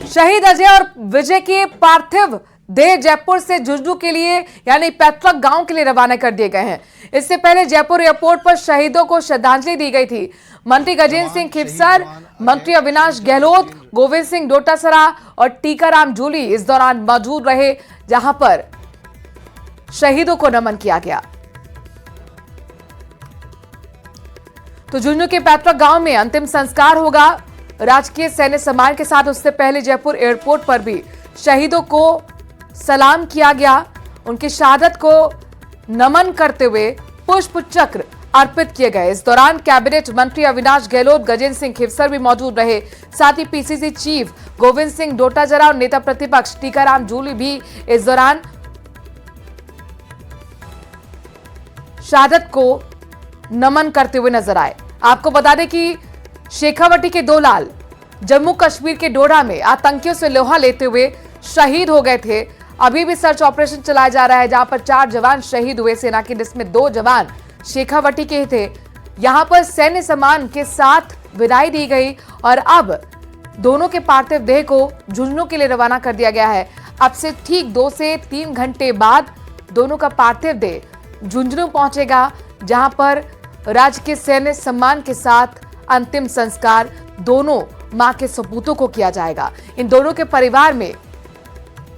शहीद अजय और विजय के पार्थिव देह जयपुर से झुंझुनू के लिए यानी पैतृक गांव के लिए रवाना कर दिए गए हैं। इससे पहले जयपुर एयरपोर्ट पर शहीदों को श्रद्धांजलि दी गई थी। मंत्री गजेंद्र सिंह खिवसर, मंत्री अविनाश गहलोत, गोविंद सिंह डोटासरा और टीकाराम जूली इस दौरान मौजूद रहे, जहां पर शहीदों को नमन किया गया। तो झुंझुनू के पैतृक गांव में अंतिम संस्कार होगा राजकीय सैन्य सम्मान के साथ। उससे पहले जयपुर एयरपोर्ट पर भी शहीदों को सलाम किया गया। उनकी शहादत को नमन करते हुए पुष्प चक्र अर्पित किए गए। इस दौरान कैबिनेट मंत्री अविनाश गहलोत, गजेंद्र सिंह खिवसर भी मौजूद रहे। साथ ही पीसीसी चीफ गोविंद सिंह डोटासरा और नेता प्रतिपक्ष टीकाराम जूली भी इस दौरान शहादत को नमन करते हुए नजर आए। आपको बता दें कि शेखावटी के 2 लाल जम्मू कश्मीर के डोडा में आतंकियों से लोहा लेते हुए शहीद हो गए थे। अभी भी सर्च ऑपरेशन चलाया जा रहा है, जहां पर 4 जवान शहीद हुए सेना के, जिसमें 2 जवान शेखावटी के ही थे। यहां पर सैन्य सम्मान के साथ विदाई दी गई और अब दोनों के पार्थिव देह को झुंझुनू के लिए रवाना कर दिया गया है। अब से ठीक 2 से 3 घंटे बाद दोनों का पार्थिव देह झुंझुनू पहुंचेगा, जहां पर राजकीय सैन्य सम्मान के साथ अंतिम संस्कार दोनों मां के सपूतों को किया जाएगा। इन दोनों के परिवार में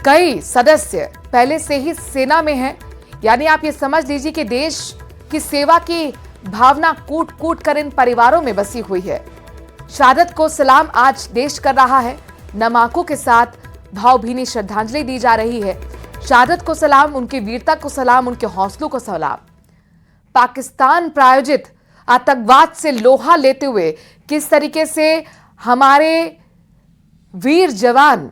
कई सदस्य पहले से ही सेना में हैं, यानी आप ये समझ लीजिए कि देश की सेवा की भावना कूट कूट कर इन परिवारों में बसी हुई है। शहादत को सलाम आज देश कर रहा है। नम आंखों के साथ भावभीनी श्रद्धांजलि दी जा रही है। शहादत को सलाम, उनकी वीरता को सलाम, उनके हौसलों को सलाम। पाकिस्तान प्रायोजित आतंकवाद से लोहा लेते हुए किस तरीके से हमारे वीर जवान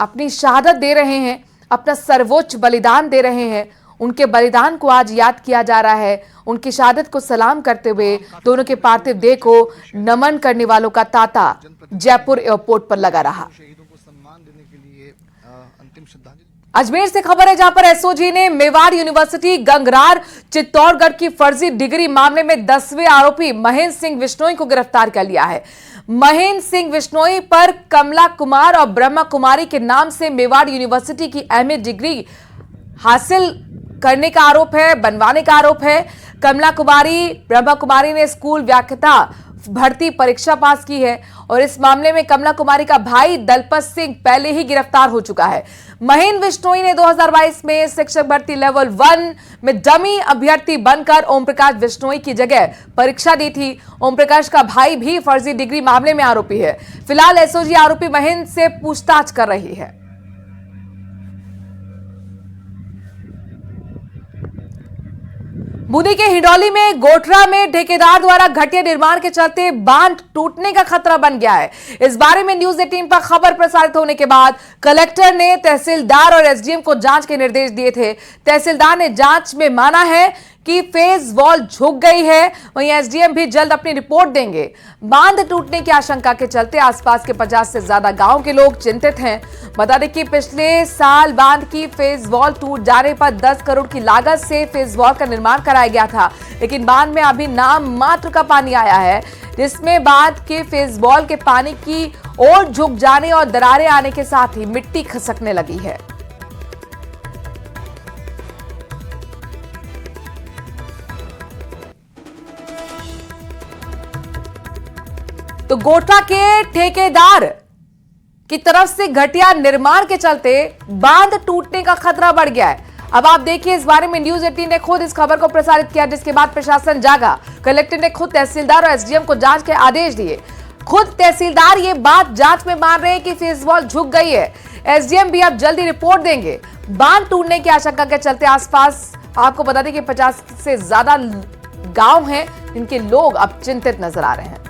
अपनी शहादत दे रहे हैं, अपना सर्वोच्च बलिदान दे रहे हैं, उनके बलिदान को आज याद किया जा रहा है। उनकी शहादत को सलाम करते हुए दोनों के पार्थिव देह को नमन करने वालों का तांता जयपुर एयरपोर्ट पर लगा रहा। अजमेर से खबर है, जहां पर एसओजी ने मेवाड़ यूनिवर्सिटी गंगरार चित्तौड़गढ़ की फर्जी डिग्री मामले में 10वें आरोपी महेंद्र सिंह बिश्नोई को गिरफ्तार कर लिया है। महेंद्र सिंह बिश्नोई पर कमला कुमार और ब्रह्मा कुमारी के नाम से मेवाड़ यूनिवर्सिटी की एमए डिग्री हासिल करने का आरोप है, बनवाने का आरोप है। कमला कुमारी, ब्रह्मा कुमारी ने स्कूल व्याख्याता भर्ती परीक्षा पास की है और इस मामले में कमला कुमारी का भाई दलपत सिंह पहले ही गिरफ्तार हो चुका है। महेंद्र बिश्नोई ने 2022 में शिक्षक भर्ती लेवल 1 में डमी अभ्यर्थी बनकर ओम प्रकाश बिश्नोई की जगह परीक्षा दी थी। ओम प्रकाश का भाई भी फर्जी डिग्री मामले में आरोपी है। फिलहाल एसओजी आरोपी महेंद्र से पूछताछ कर रही है। बूंदी के हिंडौली में गोठरा में ठेकेदार द्वारा घटिया निर्माण के चलते बांध टूटने का खतरा बन गया है। इस बारे में न्यूज 18 पर खबर प्रसारित होने के बाद कलेक्टर ने तहसीलदार और एसडीएम को जांच के निर्देश दिए थे। तहसीलदार ने जांच में माना है कि फेज वॉल झुक गई है, वहीं एसडीएम भी जल्द अपनी रिपोर्ट देंगे। बांध टूटने की आशंका के चलते आसपास के 50 से ज्यादा गांव के लोग चिंतित हैं। बता दें कि पिछले साल बांध की फेज वॉल टूट जाने पर 10 करोड़ की लागत से फेज वॉल का निर्माण कराया गया था, लेकिन बांध में अभी नाम मात्र का पानी आया है, जिसमें बांध के फेज वॉल के पानी की ओर झुक जाने और दरारें आने के साथ ही मिट्टी खसकने लगी है। तो गोठरा के ठेकेदार की तरफ से घटिया निर्माण के चलते बांध टूटने का खतरा बढ़ गया है। अब आप देखिए, इस बारे में न्यूज 18 ने खुद इस खबर को प्रसारित किया, जिसके बाद प्रशासन जागा। कलेक्टर ने खुद तहसीलदार और एसडीएम को जांच के आदेश दिए। खुद तहसीलदार ये बात जांच में मान रहे हैं कि फेज वॉल झुक गई है। एसडीएम भी अब जल्दी रिपोर्ट देंगे। बांध टूटने की आशंका के चलते आसपास आपको बता दें कि 50 से ज्यादा गांव हैं, जिनके लोग अब चिंतित नजर आ रहे हैं।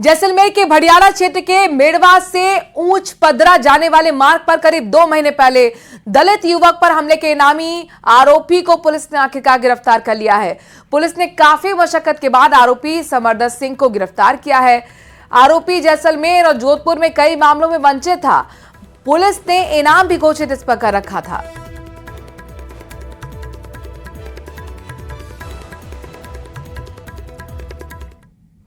जैसलमेर के भडियाला क्षेत्र के मेड़वा से ऊंच पदरा जाने वाले मार्ग पर करीब 2 महीने पहले दलित युवक पर हमले के इनामी आरोपी को पुलिस ने आखिरकार गिरफ्तार कर लिया है। पुलिस ने काफी मशक्कत के बाद आरोपी समरदत सिंह को गिरफ्तार किया है। आरोपी जैसलमेर और जोधपुर में कई मामलों में वंचित था। पुलिस ने इनाम भी घोषित इस पर कर रखा था।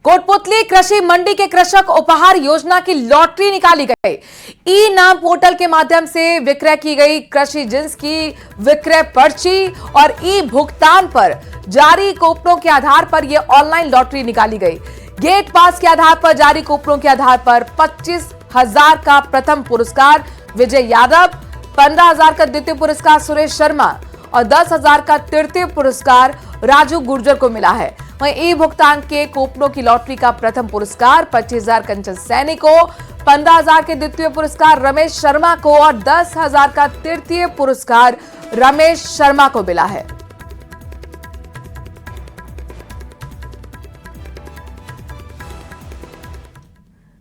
कोटपुतली कृषि मंडी के कृषक उपहार योजना की लॉटरी निकाली गई। ई नाम पोर्टल के माध्यम से विक्रय की गई कृषि जिंस की विक्रय पर्ची और ई भुगतान पर जारी कूपनों के आधार पर यह ऑनलाइन लॉटरी निकाली गई। गेट पास के आधार पर जारी कूपनों के आधार पर 25,000 का प्रथम पुरस्कार विजय यादव, 15,000 का द्वितीय पुरस्कार सुरेश शर्मा और 10,000 का तृतीय पुरस्कार राजू गुर्जर को मिला है। वहीं ई भुगतान के कूपनों की लॉटरी का प्रथम पुरस्कार 25,000 कंचन सैनी को, 15,000 के द्वितीय पुरस्कार रमेश शर्मा को और 10,000 का तृतीय पुरस्कार रमेश शर्मा को मिला है।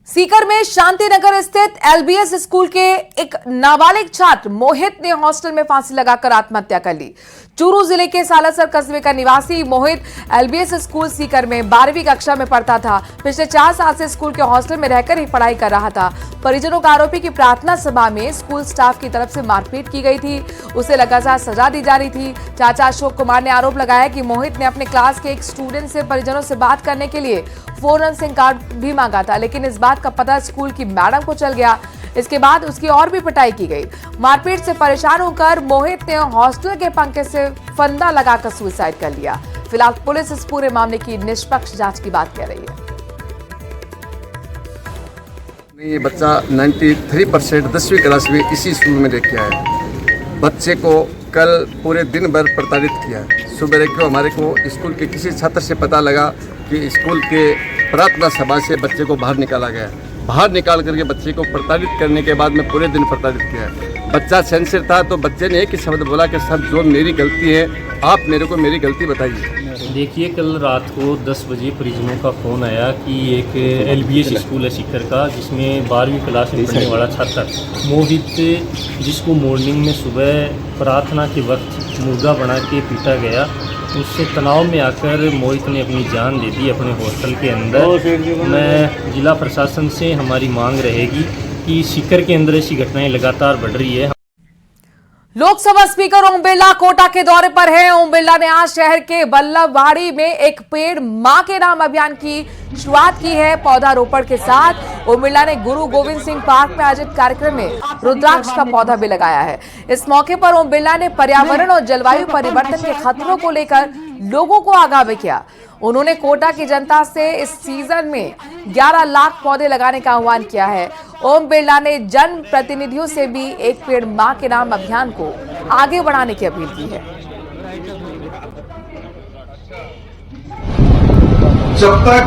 सीकर में शांतिनगर स्थित एलबीएस स्कूल के एक नाबालिग छात्र मोहित ने हॉस्टल में फांसी लगाकर आत्महत्या कर ली। चूरू जिले के सालासर कस्बे का निवासी मोहित एलबीएस स्कूल सीकर में 12वीं कक्षा में पढ़ता था। पिछले 4 साल से स्कूल के हॉस्टल में रहकर ही पढ़ाई कर रहा था। परिजनों का आरोपी की प्रार्थना सभा में स्कूल स्टाफ की तरफ से मारपीट की गई थी। उसे लगातार सजा दी जा रही थी। चाचा अशोक कुमार ने आरोप लगाया कि मोहित ने अपने क्लास के एक स्टूडेंट से परिजनों से बात करने के लिए फोन और सिम कार्ड भी मांगा था, लेकिन इस बात का पता स्कूल की मैडम को चल गया। इसके बाद उसकी और भी पिटाई की गई। मारपीट से परेशान होकर मोहित ने हॉस्टल के पंखे से फंदा लगाकर सुसाइड कर लिया। फिलहाल पुलिस इस पूरे मामले की निष्पक्ष जांच की बात कह रही है। ये बच्चा 93% 10वीं क्लास में इसी स्कूल में लेके आया। बच्चे को कल पूरे दिन भर प्रताड़ित किया। सुबह को हमारे को स्कूल के किसी छात्र से पता लगा कि स्कूल के प्रार्थना सभा से बच्चे को बाहर निकाला गया। बाहर निकाल करके बच्चे को प्रताड़ित करने के बाद में पूरे दिन प्रताड़ित किया। बच्चा सेंसिटिव था तो बच्चे ने एक ही शब्द बोला कि सर जो मेरी गलती है आप मेरे को मेरी गलती बताइए। देखिए, कल रात को 10 बजे परिजनों का फ़ोन आया कि एक एलबीएस स्कूल है सीकर का, जिसमें 12वीं क्लास में पढ़ने वाला छात्र मोहित, जिसको मॉर्निंग में सुबह प्रार्थना के वक्त मुर्गा बना के पीटा गया, उससे तनाव में आकर मोहित ने अपनी जान दे दी अपने हॉस्टल के अंदर। मैं जिला प्रशासन से हमारी मांग रहेगी कि सीकर के अंदर ऐसी घटनाएं लगातार बढ़ रही है। लोकसभा स्पीकर ओम बिरला कोटा के दौरे पर हैं। ओम बिरला ने आज शहर के बल्लभवाड़ी में एक पेड़ मां के नाम अभियान की शुरुआत की है। पौधारोपण के साथ ओम बिरला ने गुरु गोविंद सिंह पार्क में आयोजित कार्यक्रम में रुद्राक्ष का पौधा भी लगाया है। इस मौके पर ओम बिरला ने पर्यावरण और जलवायु परिवर्तन के खतरों को लेकर लोगों को आगाह भी किया। उन्होंने कोटा की जनता से इस सीजन में 11 लाख पौधे लगाने का आह्वान किया है। ओम बिरला ने जन प्रतिनिधियों से भी एक पेड़ मां के नाम अभियान को आगे बढ़ाने की अपील की है। जब तक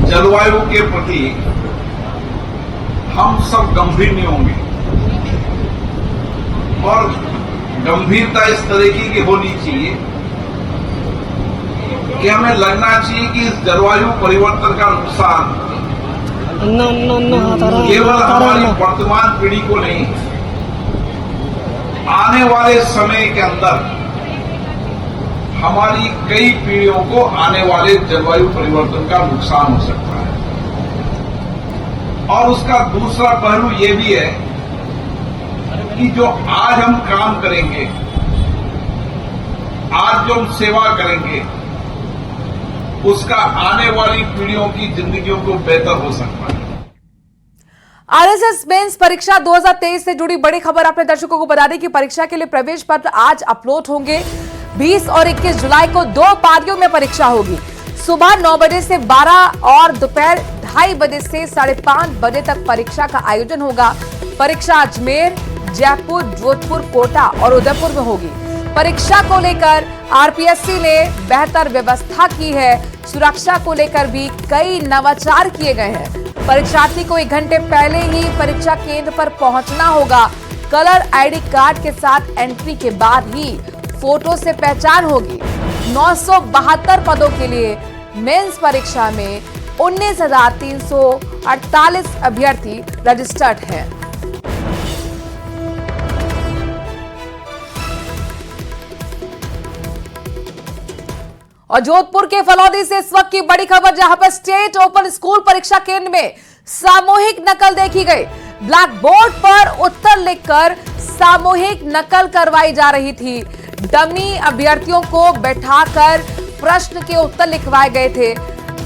जलवायु के प्रति हम सब गंभीर नहीं होंगे और गंभीरता इस तरीके की होनी चाहिए कि हमें लगना चाहिए कि इस जलवायु परिवर्तन का नुकसान केवल हमारी वर्तमान पीढ़ी को नहीं, आने वाले समय के अंदर हमारी कई पीढ़ियों को आने वाले जलवायु परिवर्तन का नुकसान हो सकता है। और उसका दूसरा पहलू ये भी है कि जो आज हम काम करेंगे, आज जो हम सेवा करेंगे, उसका आने वाली पीढ़ियों की जिंदगियों को बेहतर हो सकता है। आरएसएस मेंस परीक्षा 2023 से जुड़ी बड़ी खबर अपने दर्शकों को बता दें कि परीक्षा के लिए प्रवेश पत्र आज अपलोड होंगे। 20 और 21 जुलाई को 2 पारियों में परीक्षा होगी। सुबह 9 बजे से 12 और दोपहर 2:30 बजे से 5:30 बजे तक परीक्षा का आयोजन होगा। परीक्षा अजमेर, जयपुर, जोधपुर, कोटा और उदयपुर में होगी। परीक्षा को लेकर आरपीएससी ने बेहतर व्यवस्था की है। सुरक्षा को लेकर भी कई नवाचार किए गए हैं। परीक्षार्थी को 1 घंटे पहले ही परीक्षा केंद्र पर पहुंचना होगा। कलर आईडी कार्ड के साथ एंट्री के बाद ही फोटो से पहचान होगी। 972 पदों के लिए मेंस परीक्षा में 19,348 अभ्यर्थी रजिस्टर्ड हैं। और जोधपुर के फलौदी से इस वक्त की बड़ी खबर, जहां पर स्टेट ओपन स्कूल परीक्षा केंद्र में सामूहिक नकल देखी गई। ब्लैक बोर्ड पर उत्तर लिखकर सामूहिक नकल करवाई जा रही थी। डमी अभ्यर्थियों को बैठाकर प्रश्न के उत्तर लिखवाए गए थे।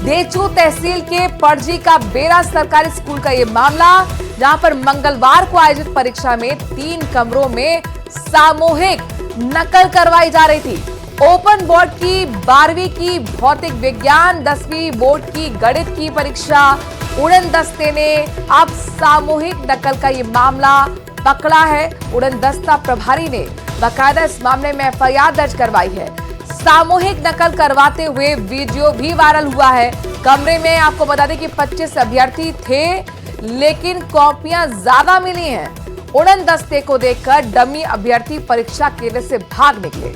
देचू तहसील के पड़जी का बेरा सरकारी स्कूल का ये मामला, जहां पर मंगलवार को आयोजित परीक्षा में 3 कमरों में सामूहिक नकल करवाई जा रही थी। ओपन बोर्ड की 12वीं की भौतिक विज्ञान, 10वीं बोर्ड की गणित की परीक्षा। उड़न दस्ते ने अब सामूहिक नकल का ये मामला पकड़ा है। उड़न दस्ता प्रभारी ने बाकायदा इस मामले में एफआईआर दर्ज करवाई है। सामूहिक नकल करवाते हुए वीडियो भी वायरल हुआ है। कमरे में आपको बता दें कि 25 अभ्यर्थी थे, लेकिन कॉपियां ज्यादा मिली हैं। उड़न दस्ते को देखकर डमी अभ्यर्थी परीक्षा केंद्र से भाग निकले।